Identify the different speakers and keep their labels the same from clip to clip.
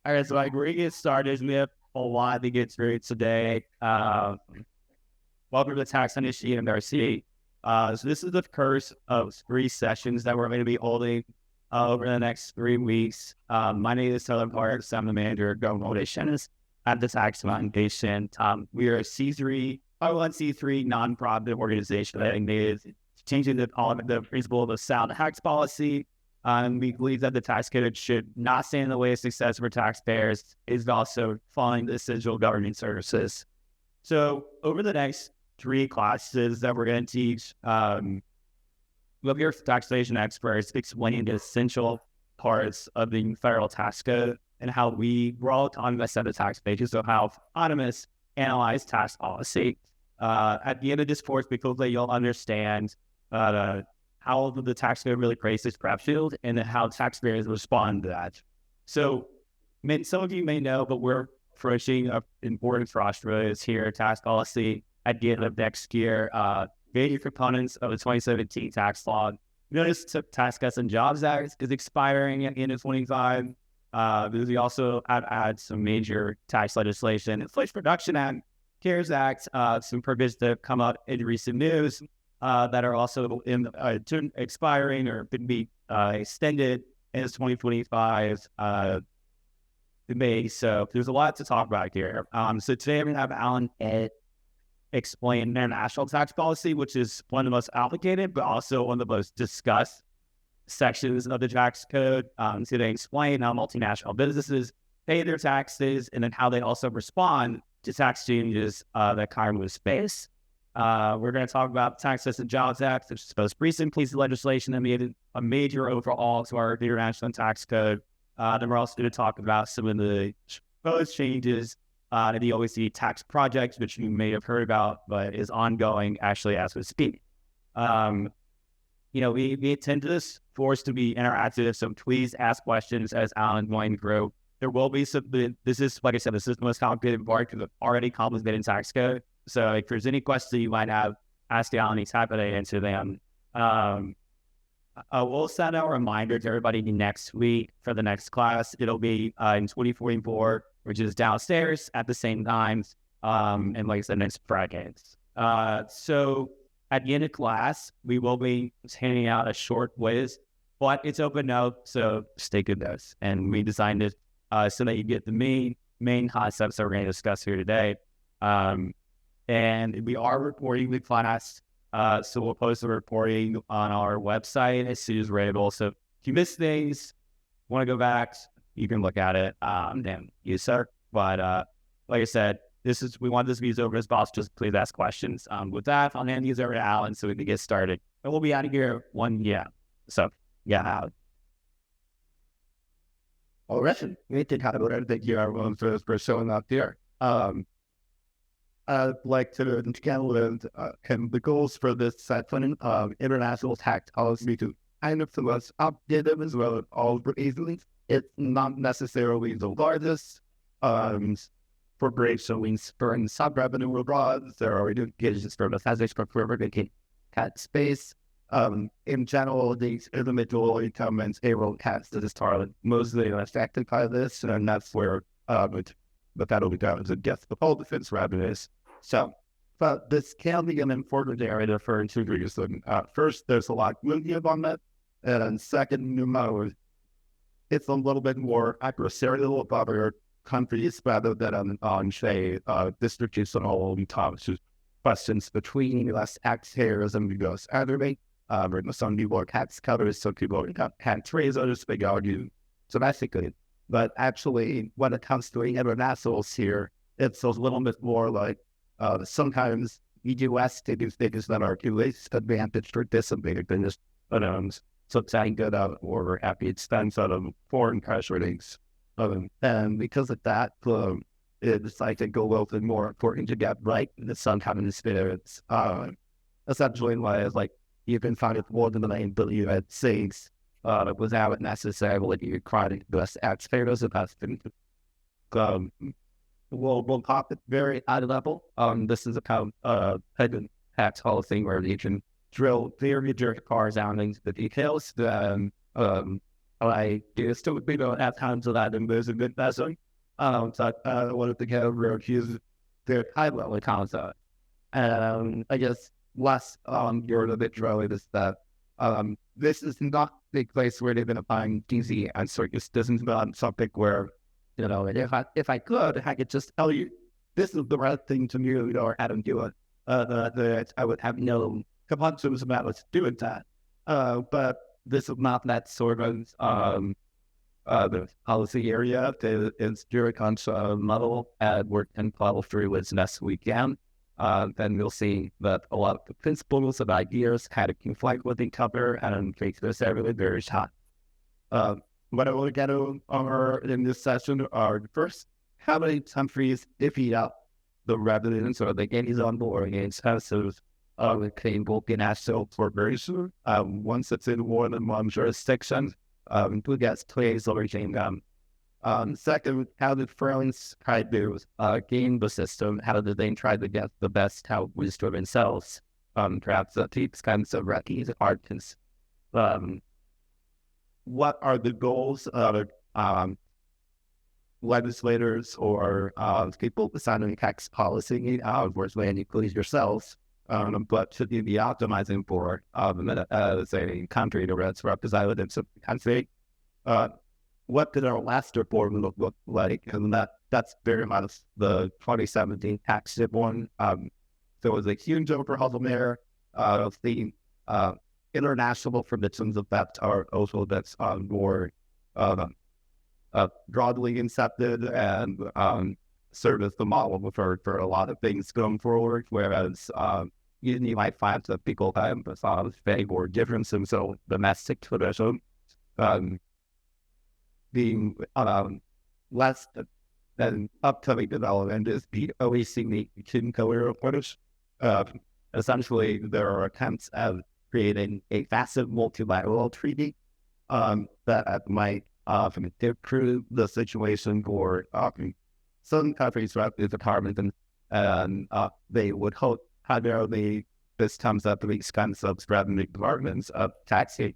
Speaker 1: All right, so like we're gonna get started. We have a lot to get through today. Welcome to the Tax Initiative in RC. So this is the first of 3 sessions that we're going to be holding over the next 3 weeks. My name is Tyler Parks. I'm the manager of government relations at the Tax Foundation. We are a C3, 501c3 nonprofit organization that is changing the principle of the sound tax policy. We believe that the tax code should not stand in the way of success for taxpayers. It's also following the essential government services. So over the next 3 classes that we're going to teach, we'll hear taxation experts explaining the essential parts of the federal tax code and how we're all autonomous at the tax pages, so how autonomous analyze tax policy. At the end of this course, we hope that you'll understand how the tax code really creates this crap shield and then how taxpayers respond to that. So some of you may know, but we're approaching an important crossroads here, tax policy at the end of next year. Major components of the 2017 tax law. Notice the Tax Cuts and Jobs Act is expiring at the end of 25. We also add some major tax legislation, Inflation Reduction Act, CARES Act, some provisions that have come up in recent news that are also expiring or could be extended in 2025 May. So there's a lot to talk about here. So today I'm going to have Alan explain international tax policy, which is one of the most complicated, but also one of the most discussed sections of the tax code. So they explain how multinational businesses pay their taxes and then how they also respond to tax changes that come with space. We're going to talk about the Tax Cuts and Jobs Act, which is the most recent piece of legislation that made a major overhaul to our international tax code. Then we're also going to talk about some of the proposed changes to the OECD tax project, which you may have heard about, but is ongoing actually as we speak. We intend this for us to be interactive, so please ask questions as Alan going through. There will be this is, like I said, this is the most complicated part because it's already complicated tax code. So if there's any questions you might have, ask Alan, he's happy to answer them. We'll send out a reminder to everybody next week for the next class. It'll be in 2044, which is downstairs at the same time. And like I said, next Friday. So at the end of class, we will be handing out a short quiz, but it's open note, so stay good notes. And we designed it so that you get the main concepts that we're going to discuss here today. And we are recording the class, so we'll post the recording on our website as soon as we're able. So if you miss things, want to go back, you can look at it and use it. But like I said, we want this to be as open as possible. Just please ask questions. With that, I'll hand these over to Alan so we can get started. And we'll be out of here So, Alan.
Speaker 2: All right. We did have a thank you everyone for showing up here. I'd like to get with the goals for this section of international tax policy to kind of the most updated as well as all easily. It's not necessarily the largest corporation spurring sub-revenue abroad. There are indications for the taxation for Republican tax space. In general, these individual income and payroll taxes are mostly affected by this, and that's where the federal government gets the whole defense revenues. So, but this can be an important area for two reasons. First, there's a lot of movement on that, and second, it's a little bit more adversarial about other countries rather than on say, distributional questions between U.S. taxpayers and U.S. government. Some people are tax cutters, some people are tax raisers, they argue domestically. But actually, when it comes to internationals here, it's a little bit more like sometimes the U.S. takes things that are too least advantaged or disadvantaged than just something good out or at the expense of foreign casualties. And because of that, it's I think a little bit more important to get right in some kind of spirits. Essentially, like you can find it more than the main billion United States without necessarily requiring U.S. taxpayers. That's been we'll pop it very high level. This is a kind of tax policy where you can drill very cars down into the details. I do still, at times of that, and there's a good lesson. So I wanted to get over accused the high level concept. I guess last you're a bit early is that this is not the place where they've been applying DC and circus. This is not something where, if I could, I could just tell you this is the right thing to do or how to do it. That I would have no compunctions about us doing that. But this is not that sort of the policy area. It's very model and work and follow through as best we can. Then we'll see that a lot of the principles and ideas kind of conflict with each other and make this really very hot. What I want to get over in this session are first, how many countries divvy up the revenues or the gains on board in terms of the multinational corporation. Once it's in more than one jurisdiction, who gets plays over kingdom. Second, how did firms try to game the system? How did they try to get the best out of themselves? Perhaps these kinds of reckies artists. What are the goals of legislators or people deciding tax policy? Of course, when you please yourselves, but should you be optimizing for as a country to representatives of the country? What did our last report look like? And that's very much the 2017 tax one. There was a huge overhaul there of the international provisions of that are also that's more broadly accepted and serve as the model for a lot of things going forward. Whereas you might find that people have very more differences. So domestic tradition being less than upcoming development is the OECD career approach. Essentially, there are attempts at creating a massive multilateral treaty that might improve the situation for some countries throughout the department, and they would hope primarily this comes up to these kinds of revenue departments of taxing.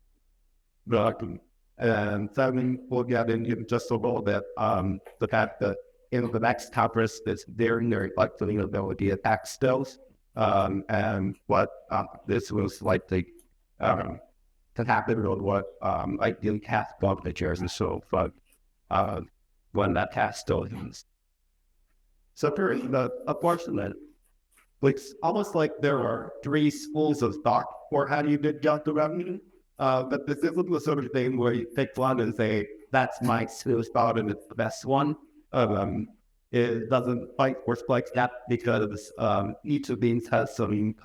Speaker 2: And then we'll get into just a little bit the fact that in the next conference, it's very, very likely there will be a tax bills, and what this was likely to happen or what ideally tax expenditures and so forth when that tax bill is. So there the unfortunate, it's almost like there are three schools of thought for how you deduct the revenue. But this isn't the sort of thing where you pick one and say, that's my school thought and it's the best one. It doesn't quite work like that because each of these has some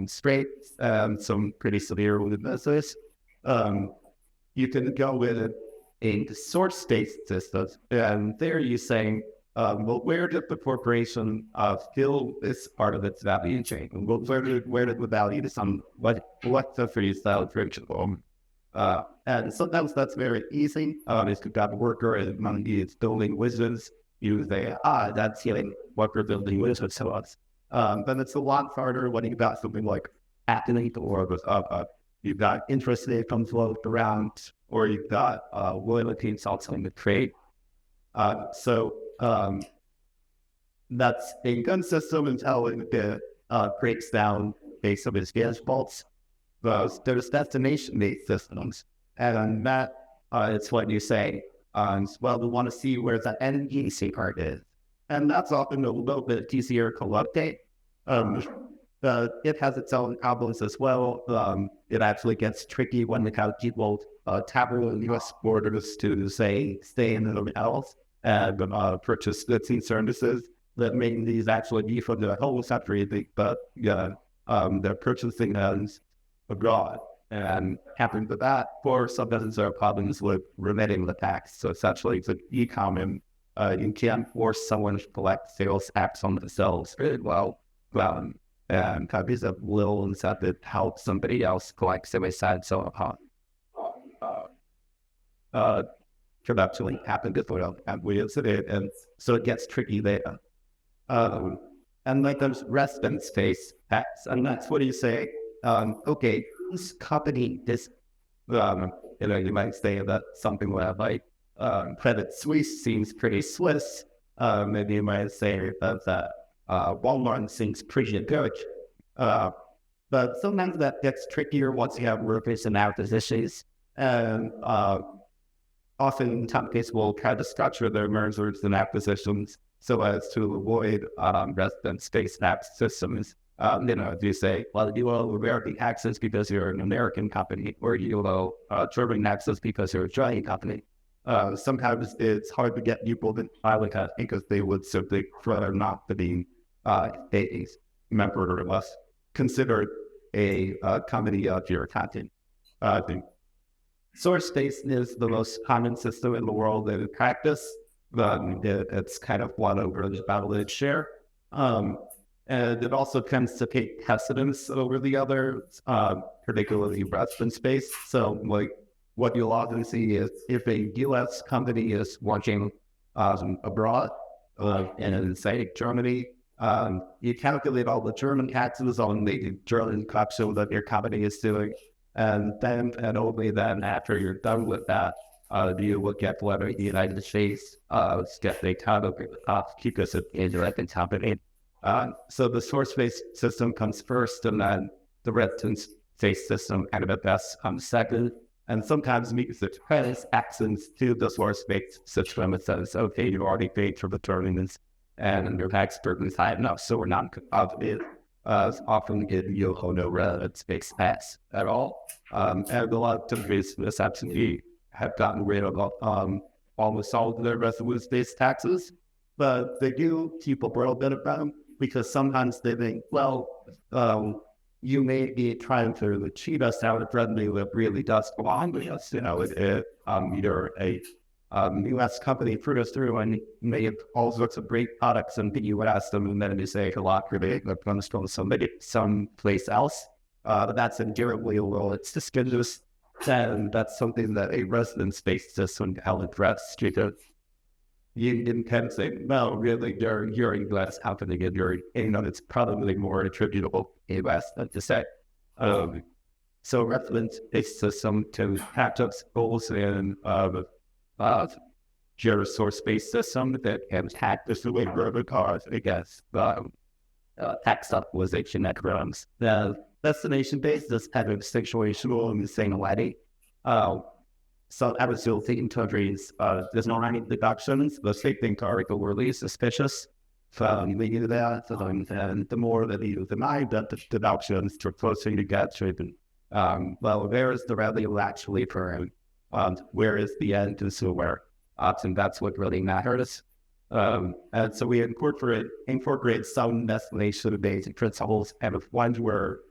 Speaker 2: strengths and some pretty severe weaknesses. You can go with a source-based system, and there you're saying, well, where did the corporation fill this part of its value chain? Well, where did the value to some what the freestyle principle? And sometimes that's very easy. If you've got a worker and money is building wizards, you say, that's what we're building wizards to us. Then it's a lot harder when you've got something like athlete or you've got interest rate comes float around, or you've got loyalty and something to trade. So that's a gun system and how it breaks down based on its gas faults. There's destination-based systems, and that it's what you say. Well, we want to see where the NEC part is, and that's often a little bit easier to locate. It has its own problems as well. It actually gets tricky when we have people travel in U.S. borders to say stay in the else and purchase goods and services that make these actually be for the whole country, but they're purchasing those abroad. And happening to that, for sometimes there are problems with remitting the tax. So essentially, it's an e-common. You can't force someone to collect sales tax on themselves very well. And companies have little incentive to help somebody else collect side so could actually happen before we incident, and so it gets tricky there. And like there's residence space tax, and that's what you say. Okay, this company is you might say that something like Credit Suisse seems pretty Swiss. Maybe you might say that Walmart seems pretty good. But sometimes that gets trickier once you have workers and acquisitions. And often companies will try to structure their mergers and acquisitions so as to avoid residence-based tax systems. If you say, well, you owe American taxes because you're an American company, or you owe German taxes because you're a German company. Sometimes it's hard to get people to file that because they would simply rather not to be a member or less considered a company of your content. Source-based is the most common system in the world in practice. It's kind of won over the battle share. And it also tends to take precedence over the other, particularly residence-based. So like what you'll often see is if a U.S. company is working abroad, in say Germany, you calculate all the German taxes on the German capsule that your company is doing. And then, and only then, after you're done with that, you look at whether the United States get a cut of because it is a company. So the source-based system comes first, and then the residence-based system kind of at best comes second. And sometimes because it credits access to the source-based system, it says, okay, you already paid for the tournaments and your tax burden is high enough, so we're not obligated. Often you'll owe no residence-based tax at all. And a lot of countries, this absolutely have gotten rid of almost all of their residence-based taxes, but they do keep a little bit of them because sometimes they think, well, you may be trying to cheat us out of revenue that really does belong to us. You're a U.S. company put us through and made all sorts of great products and you would ask them and then you say a lot for that comes from somebody someplace else. But that's inherently a little, it's suspicious. And that's something that a residence-based system can address because you can say, well, really, you're a U.S. company and it's probably more attributable to U.S. than to say. So residence-based system can catch up goals in your source-based system that can hack the way further cars against tax optimization that runs. The destination-based is kind of situational in the same way. So absolutely in countries, there's no any deductions. The state things are overly suspicious. So we do that. And the more that you deny that the deductions, the closer you get to it. Well, where is the revenue actually occurring? Where is the end consumer? And that's what really matters. And so we incorporate some destination-based principles, and if ones were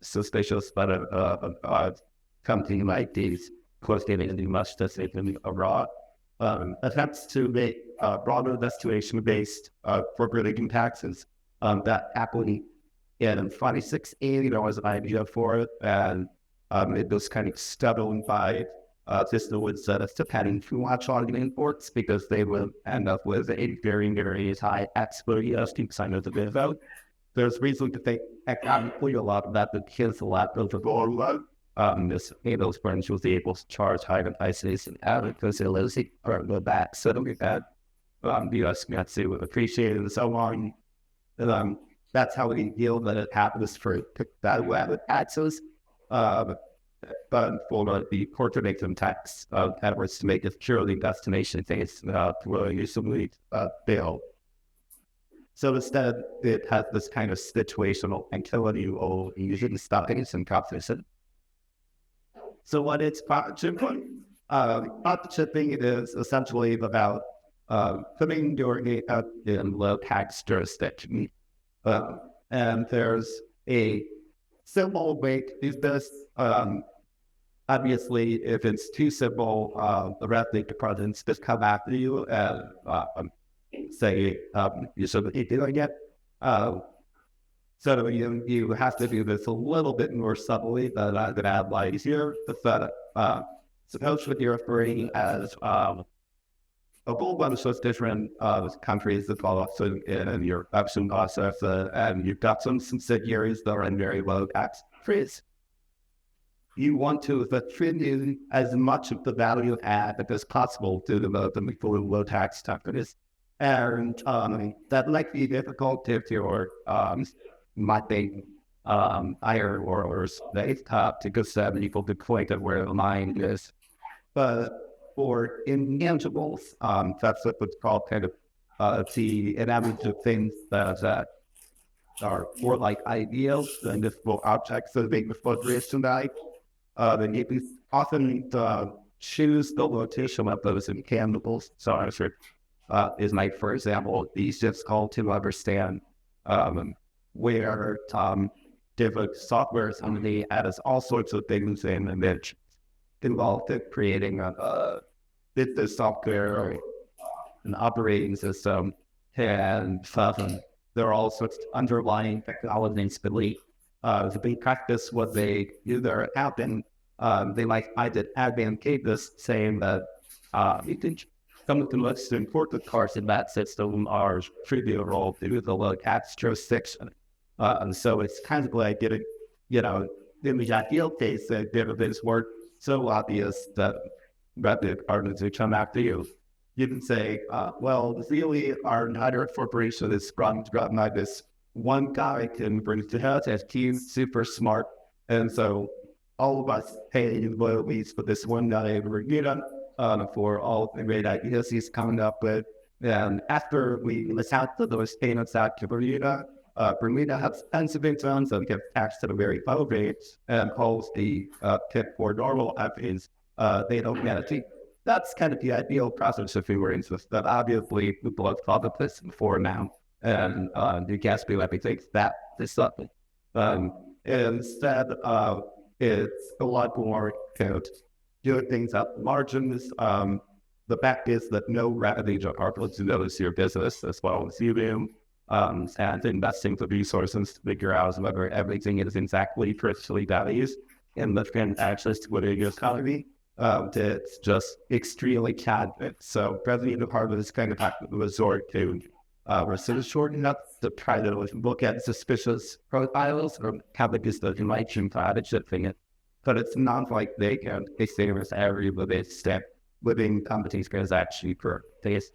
Speaker 2: suspicious, but a company like these, of course, they didn't do much to save them abroad. Attempts to make broader destination-based corporate income taxes that happily in 2016, there was an idea for it, and it was kind of stubborn by this would set us depending too much on imports because they would end up with a very, very high export percent of the bid vote. There's reason to think economically a lot of that because a lot of the goal those firms was able to charge higher prices because they losing or go back. So we had the U.S. currency would appreciate it and so on. That's how we deal that it happens for that way with taxes. But for the corporate income tax efforts to make it purely destination-based, will usually fail. So instead, it has this kind of situational utility or usually stoppings and competition. So what is profit shipping? Profit shipping is essentially about putting your data in low tax jurisdiction. And there's a simple way to do this. Obviously, if it's too simple, the revenue departments just come after you and say you shouldn't be doing it. So you have to do this a little bit more subtly than I would add like here. Suppose what you're referring as a whole bunch of different countries that fall off in your option process, and you've got some subsidiaries that are in very low tax rates. you want to attribute as much of the value add as possible to the low tax companies. And that might be difficult if you're might be higher or state top to go 70 to point of where the line is. But for intangibles, that's what's called kind of the inevitable things that are more like ideals than visible objects that make the fluctuation die. Then you can often choose the location of those intangibles. So I'm sure is like, for example, these just called to understand where different software company has all sorts of things in and it's involved in creating a business software or an operating system, and there are all sorts of underlying technologies belief. They practice what they either happen. They might either advocate this, saying that you can some of the most important parts in that system are trivial to the low tax jurisdiction. And so it's kind of like getting, in the ideal case, that this work so obvious that revenue partners who come after you. You can say, well, really, our entire corporation is run by this one guy can bring to us as he's super smart. And so all of us pay royalties for this one guy in Bermuda for all the great ideas he's coming up with. And after we list out those payments out to Bermuda, Bermuda has tons of incomes and get taxed at a very low rate and holds the tip for normal companies. They don't get it. That's kind of the ideal process if we were in this. But obviously, people have thought of this before now, and you can't do everything that is something. Instead, it's a lot more doing things at the margins. The fact is that no revenue department knows your business as well as you do, and investing the resources to figure out whether everything is exactly personally valued in the transactions within your economy. It's just extremely cabinet. So revenue department is kind of have to resort to research short enough to try to look at suspicious profiles or companies that you might try to shipping it. But it's not like they can say this area within step within companies because actually per case.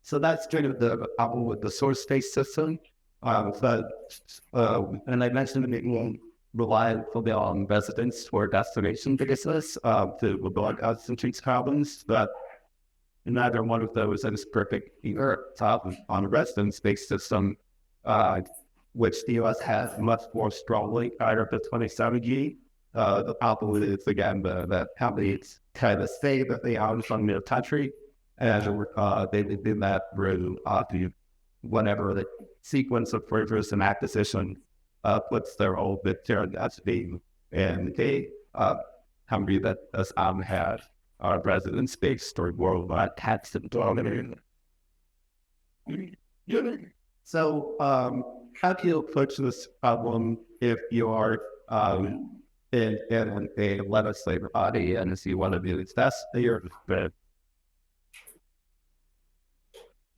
Speaker 2: So that's kind of the problem with the source-based system. And I mentioned it won't rely fully on residents or destination business to avoid concentrate problems, but neither one of those is perfect either. On a residence-based system, which the U.S. has much more strongly prior to 2017. The problem is, again, the companies kind of say that they own from the country, and they do that through whatever the sequence of mergers and acquisition puts their old bit there as being, and they company that does have residence based or worldwide tax and dominant. So, how do you approach this problem if you are in a legislative body and if you want to do this? That's your bit.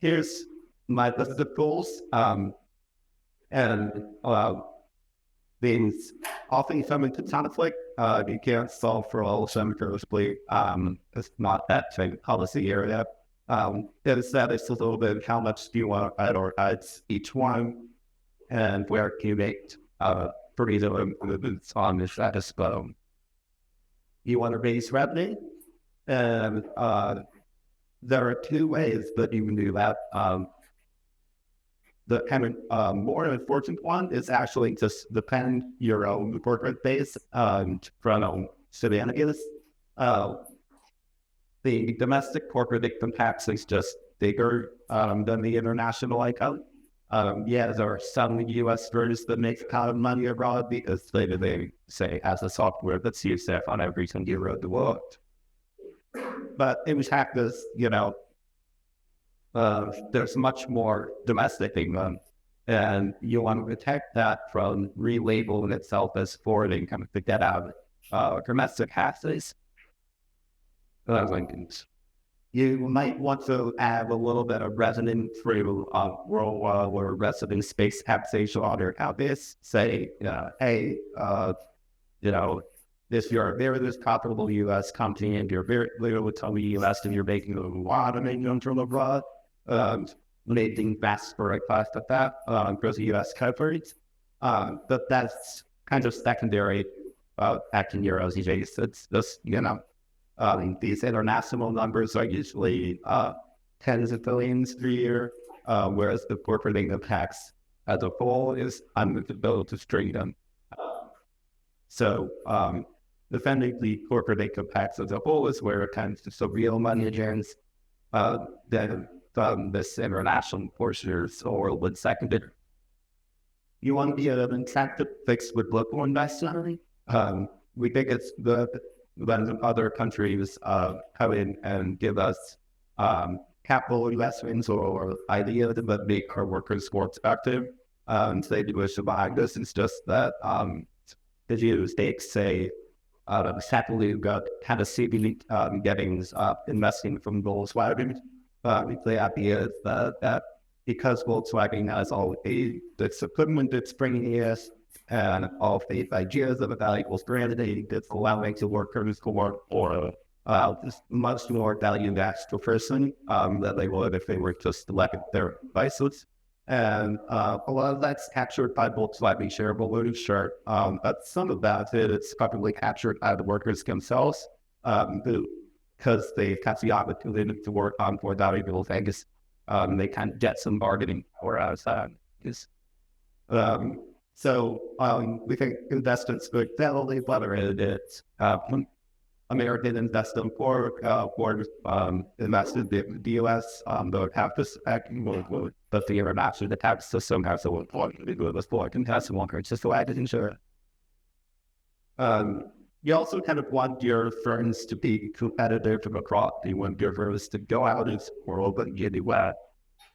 Speaker 2: Here's my list of goals, and these often come into conflict. You can't solve for all of them perfectly. It's not that same policy area. Instead, it's a little bit of how much do you want to prioritize each one, and where can you make pretty little improvements on the status quo. You want to raise revenue, and there are two ways that you can do that. The kind of more important one is actually just depend your own corporate base from shenanigans. The domestic corporate income tax is just bigger than the international income. There are some U.S. firms that make a lot of money abroad because they say has a software that's used there on every single euro of the world. But in practice, there's much more domestic income, and you want to protect that from relabeling itself as foreign income to get out domestic taxes. You might want to add a little bit of resident through worldwide or resident space taxation on your campus. Say, hey, if you're a very profitable U.S. company and you're very little with the U.S. and you're making a lot of income from abroad, making fast for a cost of that for the U.S. companies. But that's kind of secondary back in euros these days. It's just, these international numbers are usually tens of billions per year, whereas the corporate income tax as a whole is unable to string them. So defending the corporate income tax as a whole is where it comes to some real money gains. Then this international portion or would secondary. You want to be an incentive fix with local investment. We think it's when other countries come in and give us capital investments or ideas that make our workers more productive. So they do wish to buy this. It's just that the United States say, sadly, we've got kind of CB getting investing from Volkswagen. The idea is that because Volkswagen has all this equipment it's bringing us and all of the ideas of a valuable strategy that's allowing the workers to work for just much more value to a person than they would if they were just elected their devices. And a lot of that's captured by Volkswagen shareholders, sure. But some of that it's probably captured by the workers themselves because they have the opportunity to work on more valuable things. They kind of get some bargaining power outside. So we think investments good steadily, whether it's American investment or invested in the U.S. Don't have this acting, but the international tax system has so important to do this for contested workers, just so I didn't sure. You also kind of want your firms to be competitive across. You want your firms to go out into the world and get it wet.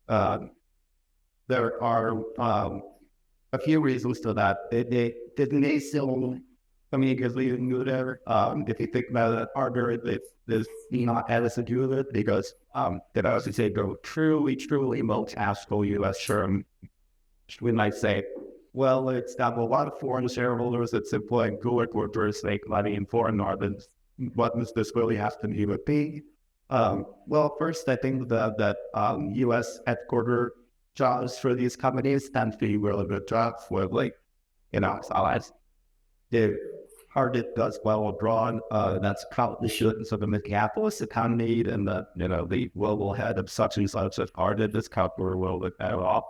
Speaker 2: There are a few reasons to that. They may still, because we didn't do there. If you think about it harder, there's not as to do with it because that I was to say go truly multinational U.S. firm. We might say, well, it's got a lot of foreign shareholders. It's employing good workers, make money in foreign markets. What does this really have to do with being? Well, first, I think that U.S. headquarter jobs for these companies tend to be really good jobs where, the Harvard does well abroad. That's probably shouldn't sort of the capitalist economy and the global head of such and such at Harvard, this company will look better off.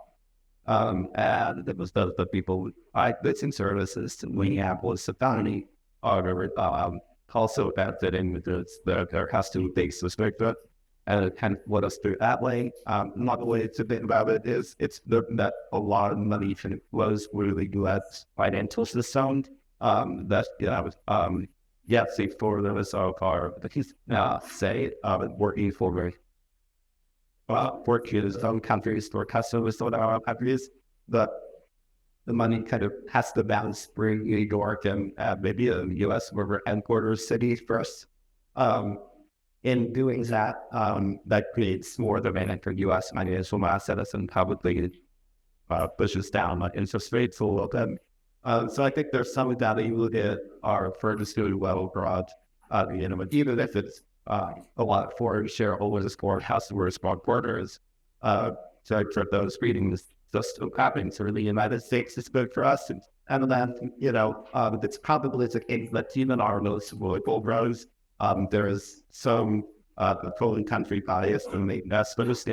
Speaker 2: And it was the people like goods and services to Minneapolis economy are also benefiting because there has to be suspected. And it kind of what us through that way. Another way to think about it is that a lot of money flows through the U.S. financial system. Say for those are say working for working in some countries or customers or other countries, but the money kind of has to bounce through New York and maybe a U.S. headquarters city first. In doing that, that creates more demand for U.S. financial assets and probably pushes down interest rates a little bit. So I think there's some value that our firms do well abroad. Even if it's a lot of foreign shareholders, foreign customers, foreign partners. So for those readings, just happening to the United States is good for us. And then, it's probably the case that even our most global growth, there's some controlling country bias in the investments,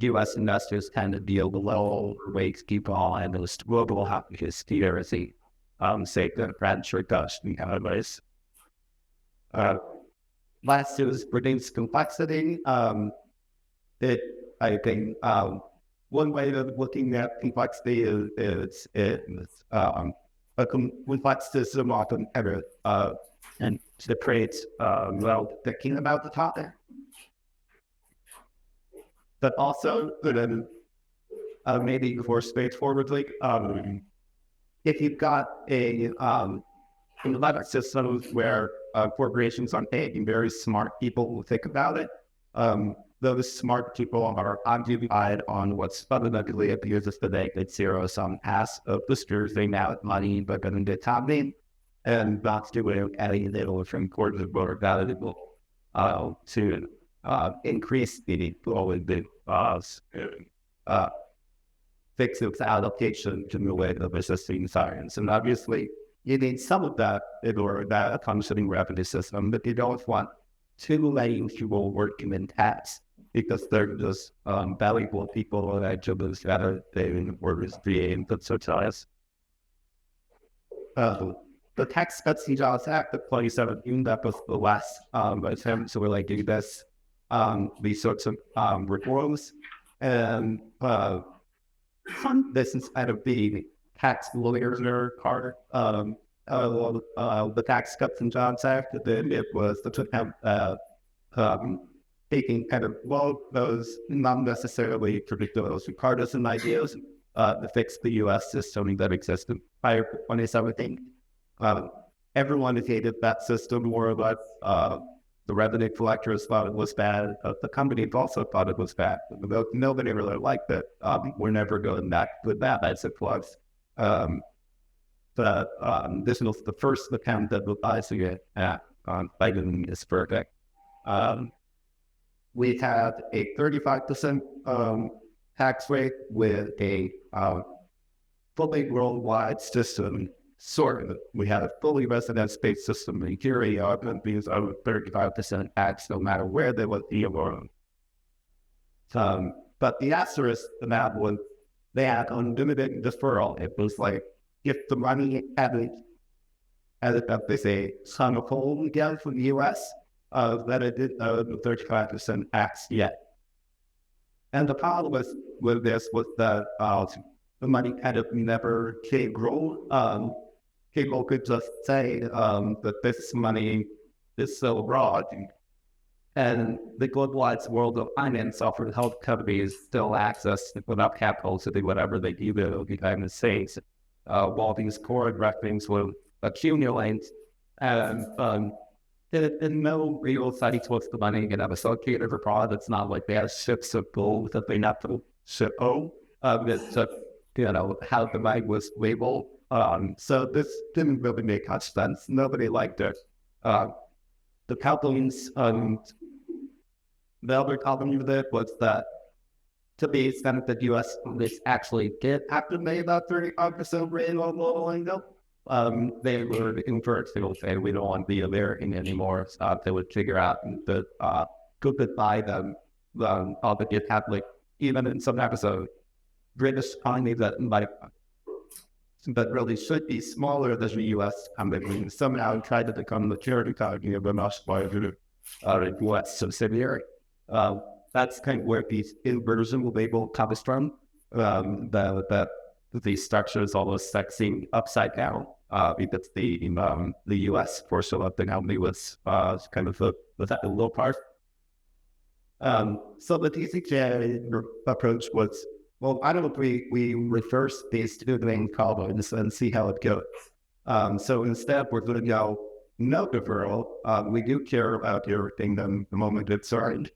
Speaker 2: U.S. investors tend to deal below rates, people, and those global conspiracy, say the French or Dutch economies. Last is reduce complexity. I think one way of looking at complexity is a complex system often ever and to create thinking about the topic. But also, maybe more straightforwardly, if you've got a lot of systems where corporations are paying very smart people who think about it, those smart people are occupied on what's fundamentally appears as the negative zero-sum pass of the scrutiny out money, but going to top and not doing any little from court of more valuable to increase the flow in the fix its allocation to the way of existing science. And obviously, you need some of that in order to functioning revenue system, but you don't want too many people working in tax because they're just valuable people and actually rather than workers being put so ties. The Tax Cuts and Jobs Act of 2017, that was the last attempt to really do this, these sorts of reforms. And this is kind of the tax lawyers part the Tax Cuts and Jobs Act. Then it was the taking kind of those not necessarily ridiculous partisan ideas to fix the U.S. system that existed prior to 2017. Everyone hated that system more or less. The revenue collectors thought it was bad. The companies also thought it was bad. Nobody really liked it. We're never going back with that as it was. This was the first attempt at revising it Biden is perfect. We had a 35% tax rate with a fully worldwide system. Sort of. We had a fully residence-based system in Nigeria, because of 35% tax, no matter where they would be around. But the asterisk to that was they had unlimited deferral. It was like if the money hadn't they say son of home again from the U.S. That it did the 35% tax yet. And the problem with this was that the money kind of never came grow. People could just say that this money is so broad. And the globalized world of finance offered health companies still access to put up capital to do whatever they do to the United States, while these core revenues will accumulate. And no real study towards the money get associated with fraud. It's not like they have ships of gold that they have to ship home. It's just, how the money was labeled. So this didn't really make much sense. Nobody liked it. The problems, the other problem with it was that to the extent that U.S. police actually did have to pay about 35% rate on local income, they were encouraged to say, we don't want to be American anymore. So they would figure out that could buy them, but it had even in some episodes, British economy that really should be smaller than the U.S. company somehow tried to become the charity economy of a much larger U.S. subsidiary. That's kind of where the inversion label comes from. The structure is almost seem upside down because the U.S. portion of the company was kind of the low part. So the TCJA approach was, well, I don't know if we reverse these two main columns and see how it goes. So instead, we're going to go no deferral. We do care about your kingdom the moment it's earned.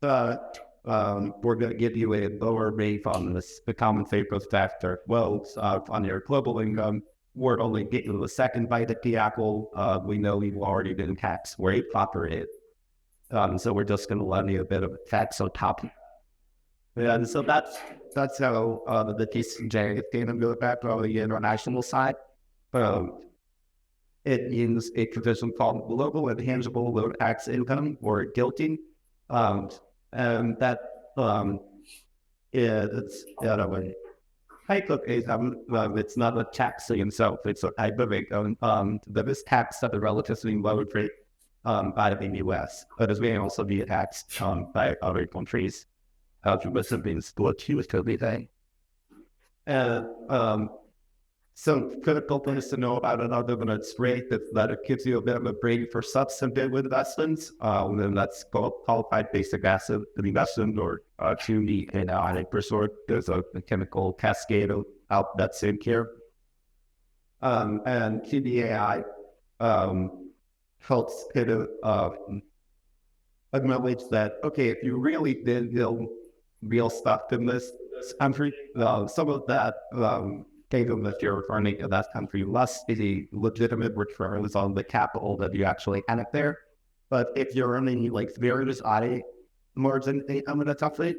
Speaker 2: But we're going to give you a lower rate on the common favors factor. Well, on your global income, we're only getting the second bite at the apple. We know you've already been taxed where it operated. So we're just going to levy a bit of a tax on top. And so that's how the TCJA is going to go back on the international side. It uses a provision called global intangible low tax income, or GILTI. And that is type of income. It's not a tax in itself, it's a type of income that is taxed at a relatively low rate by the US, but it may also be taxed by other countries. So critical things to know about it other than its rate is that it gives you a bit of a break for substantive investments. And that's called qualified basic asset investment, or QE in resort. There's a chemical cascade of that's in here. And QBAI helps kind of acknowledge that, okay, if you really did build real stuff in this country, some of that income that you're earning in that country less is a legitimate returns on the capital that you actually had there. But if you're earning like very high margin income in a country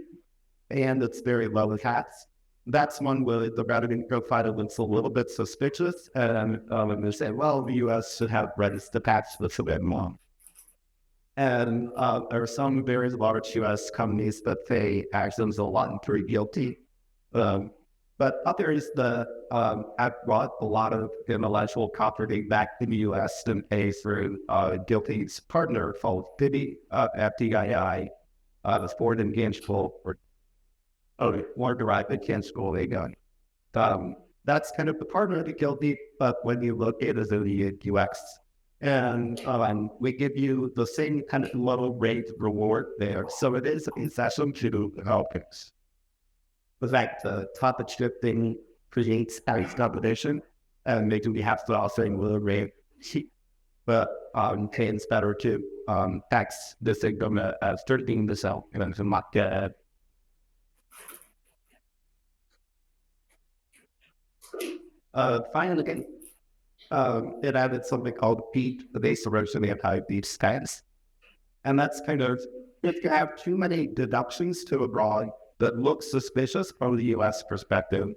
Speaker 2: and it's very low tax, that's one where the revenue profile looks a little bit suspicious. And they say, well, the US should have raised the tax this a bit more. And there are some very large US companies that pay actions a lot and pretty guilty. But others that have brought a lot of intellectual property back to the US and pay through guilty's partner called FDII, the Foreign Intangible or Derived Intangible Income. That's kind of the partner to guilty, but when you look at it as the UX, and we give you the same kind of low rate reward there. So it is a concession to helpers. The fact the topic shifting creates tax competition and making we have to also low rate cheap, but it's better to tax this income as 13% and to not get finally, it added something called BEAT, the base erosion anti-BEAT status. And that's kind of, if you have too many deductions to abroad that look suspicious from the US perspective,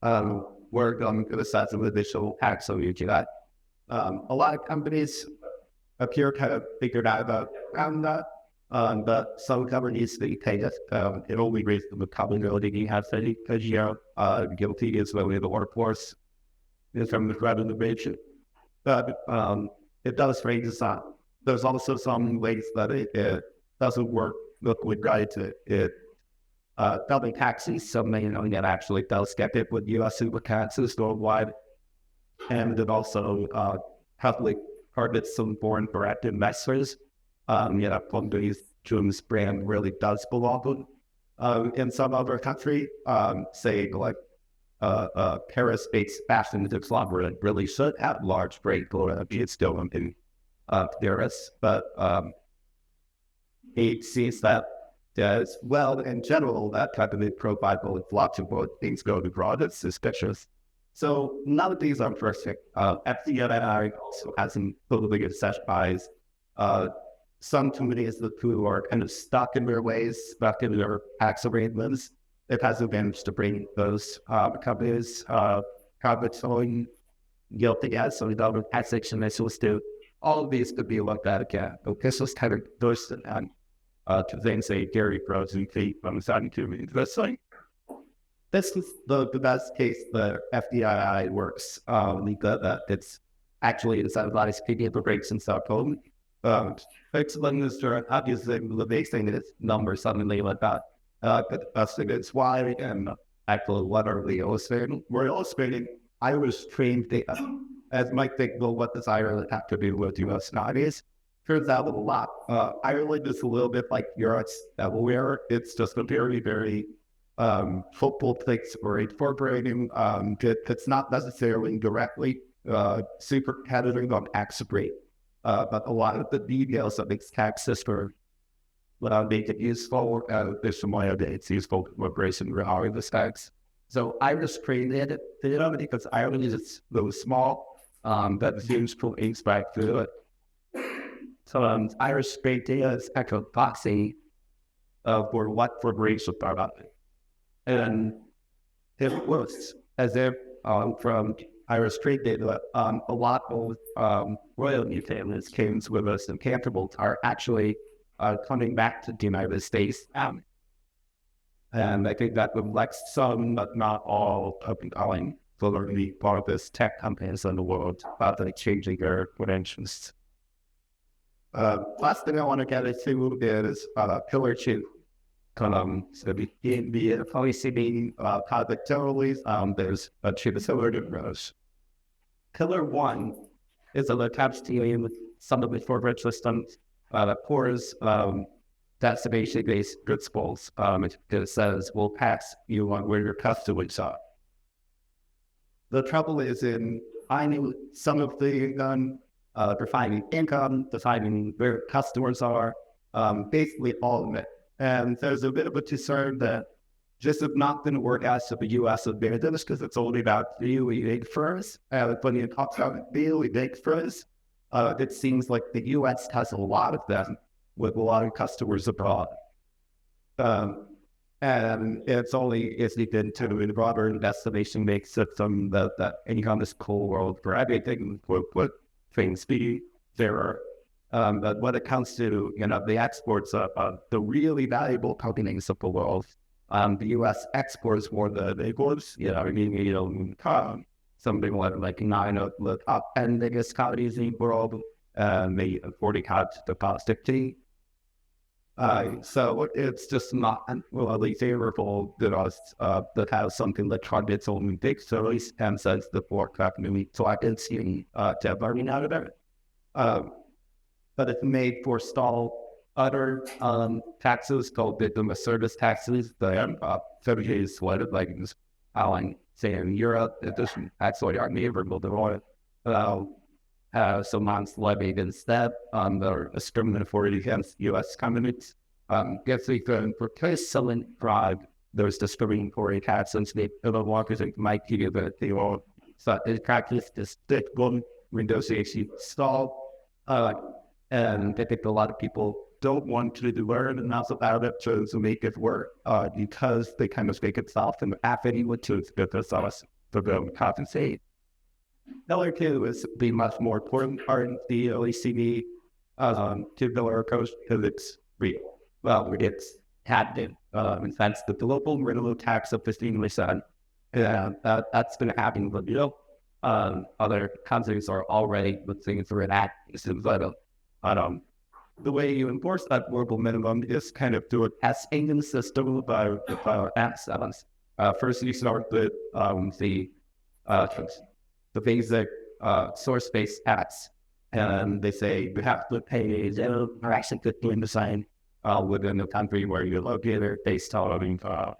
Speaker 2: we're going to assess an additional tax on you to that. A lot of companies appear to have figured out around that, but some companies they pay it. It only raises the probability you have to because you're guilty is really the workforce is from the threat of the region. But it does raise some. There's also some ways that it doesn't work with regard to it. Double taxes, something that actually does get it with US super taxes worldwide. And it also heavily targets some foreign direct investors. Companies Jim's brand really does belong in some other country, say like Paris-based fashion conglomerate really should have large brand loyalty. It's still in Paris, but it sees that as well in general that type of profile with lots of things go abroad. It's suspicious. So none of these are perfect. FDII also hasn't totally accessorized. Some companies who are kind of stuck in their ways, stuck in their tax arrangements, it has advantage to bring those companies profit-showing guilty as so the taxation issues too. All of these could be looked at again. But this was kind of those to things say Gary Groves and feet from the side to me. This is the best case the FDII works. That it's actually incentivized people to breaks and stuff home. Excellent Mr. Obviously the base thing is numbers suddenly like that. But the best thing is why and actually what are we illustrating? We're illustrating Irish trained data. As Mike think, well, what does Ireland have to do with US nowadays? Turns out a lot. Ireland is a little bit like Europe's Delaware. It's just a very, very hopeful place for incorporating. It's not necessarily directly super competitive on tax rate, but a lot of the details of its tax system make it useful. There's some way that it's useful to immigration regarding the tax. So Irish created it because Ireland is so small that seems to expect to it. So Irish great data is actual proxy for what corporations are about it. And it looks as if from Irish trade data, a lot of royalty families came with us and comfortable are actually coming back to the United States. And I think that reflects some, but not all, up and coming the part of this tech companies in the world about changing their credentials. Last thing I want to get into is Pillar 2. So in the OECD project generally, there's a two similar approach. Pillar 1 is a attached to with some of the corporate systems that pours that's basically principles. It says we'll pass you on where your customers are. The trouble is in finding some of the defining income, defining where customers are, basically all of it. And there's a bit of a concern that just is not going to work out to the U.S. advantage because it's only about really big firms. When you talk about really big firms, it seems like the U.S. has a lot of them with a lot of customers abroad. And it's been to a broader destination-based system that encompasses the whole world for everything would things be there. But when it comes to the exports of the really valuable companies of the world, the U.S. exports more than the imports. Something like 9 of the top 10 biggest companies in the world, they 40 cuts the cost of tea. So it's just not really favorable to us that have something that targets only big service and sends the forecast movie. So I can see learning out of it. But it's made for stall other taxes called the service taxes. The CJA is what it like say in Europe, it doesn't actually are neighborable to oil. So months levied instead are discriminatory against U.S. companies. If we can replace selling fraud, there's discriminatory taxes. The workers might give it the oil. So in practice, this stick one negotiation stall. And I think a lot of people don't want to learn enough about it to make it work because they kind of make it soft and affidavit which is good for us for them to compensate. Number two is the much more important part of the OECD to build our approach because it's real. Well, it's happening. That's the global minimum tax of 15%. That's been happening, but other countries are already looking for that. The way you enforce that global minimum is kind of through a testing system of assets. First, you start with the basic source-based tax, and they say you have to pay 0 or actually 15% within the country where you're located based on car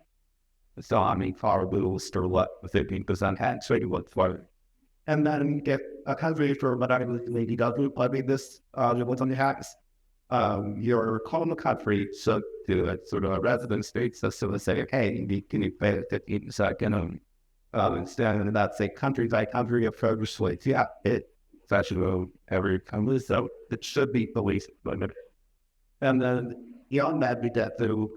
Speaker 2: rules or what 15% tax rate was for. And then get a country for whatever maybe doesn't levy this what's on the tax. Your home country should do it sort of a resident state system to say, hey, can you pay 15%? Instead, that's a country by country approach. Like, yeah, it's actually every country, so it should be the least limited. And then beyond that, we get to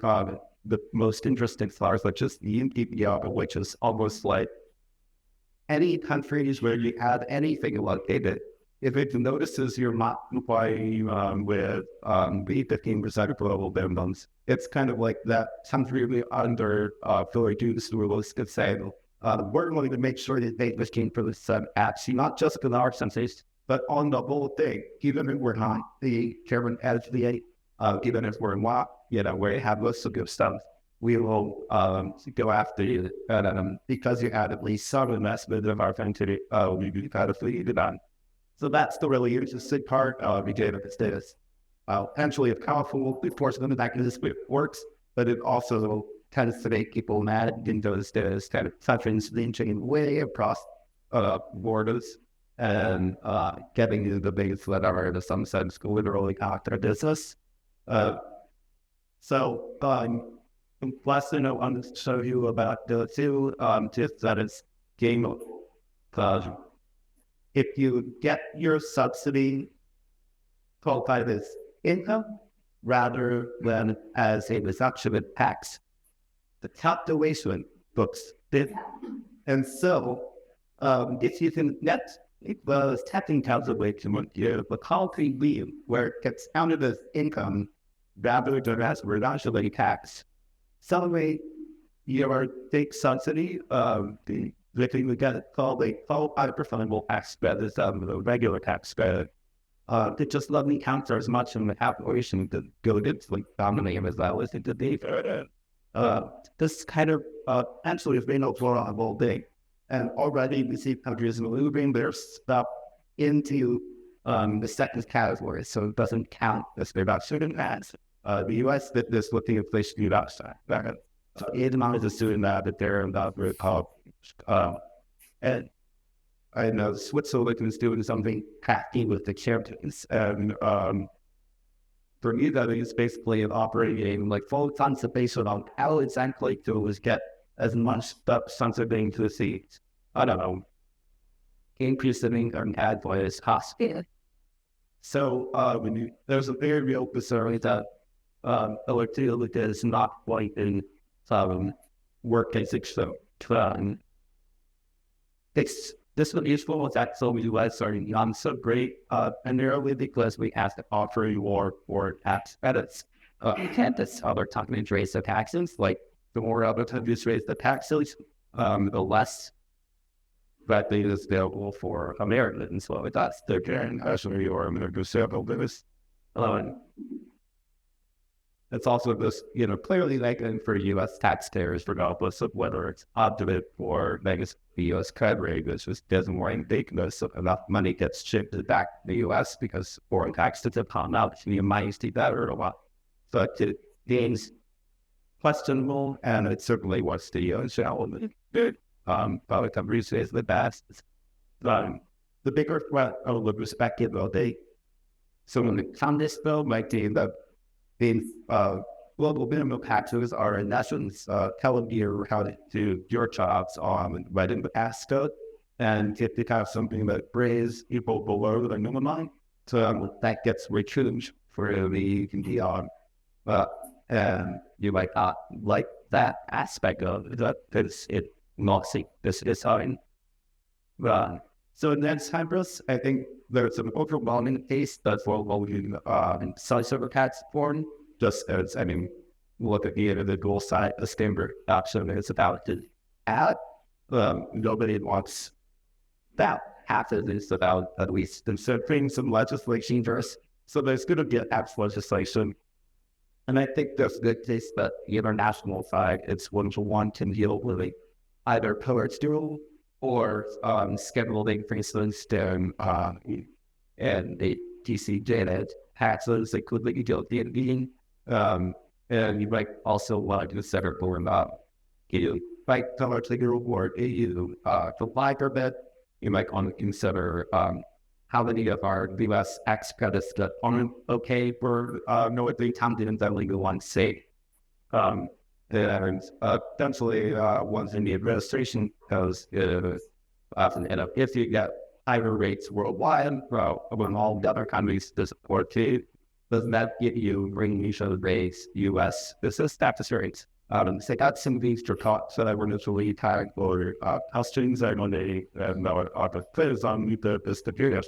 Speaker 2: the most interesting stars, which is the UPPR, which is almost like any countries where you have anything located, if it notices you're not complying with the 15% global minimums, it's kind of like that country under Philly Duke's rules could say, we're going to make sure that they came for this actually not just in our census, but on the whole thing, even if we're not the chairman as the even if we're not, where you have lists of good stuff, we will go after you. Because you had at least some investment of our country, we've had a fleet on. So that's the really interesting part of the data status. Potentially it's powerful, of course, the mechanism works, but it also tends to make people mad in those kind of countries reaching way across borders and getting into the biggest that are in some sense literally out their business. Last thing I wanted to show you about the two tips that is game of if you get your subsidy qualified as income rather than as a reduction in tax, the calculation looks different. And so if you can get the taxing calculation with you, the quality view where it gets counted as income rather than as reduction in tax, celebrate your big subsidy, the thing we get called a 5% tax credit, the regular tax credit. It just let me counter as much in the calculation to go into like dominating as I was into the this kind of actually has been a whole thing. And already we see countries moving their stuff into the second category, so it doesn't count as reduction in tax. The U.S. did this with the Inflation Reduction Act. Vietnam is doing that, but they're not very powerful. And I know Switzerland is doing something crafty with the champions. And for me, that is basically an operating like full conservation on how exactly to is get as much stuff something to see. I don't know, increase the income ad for its cost. So there's a very real concern that electricity is not quite in work ethics. So this one useful is that some US are not so great primarily because we have to offer more for tax credits. And this other countries raise the taxes, like the more other countries raise the taxes, the less revenue is available for Americans. So that's the current actually or American sample business. It's also this, clearly negative for U.S. taxpayers, regardless of whether it's optimum or negative the U.S. credit rate, which just doesn't warrant because enough money gets shifted back to the U.S. because foreign taxes have come out. You might see that or a lot. But it gains questionable, and it certainly was the U.S. element. Public countries is the best. The bigger threat of the perspective of so when it comes to this bill, might be that the global minimum taxes are in essence telling you how to do your jobs right in the past code. And if you have something that brings people below the minimum, so that gets recouped for the and you might not like that aspect of that because it not see this is how so in that Cyprus, I think there's an overwhelming case that's for volume size of a tax form. Just as look at the individual side, the standard option is about to add. Nobody wants that. Half of it is about at least considering some legislation first. So there's going to be an tax legislation. And I think there's a good case that the international side, it's one to one can deal with either pillars dual or scheduling, for instance, and the TCJA taxes, they could be dealt in meeting. And you might also want to consider for you might pillar to your reward you apply for that. You might want to consider how many of our US tax credits that aren't okay for knowingly counted that legal ones say. And potentially ones in the administration, because often if you get higher rates worldwide, when all the other countries to support too, doesn't that give you bring each of the rates US business tax rates? So that's some things to talk so that we're initially tied for how students are going to know the quiz on the period.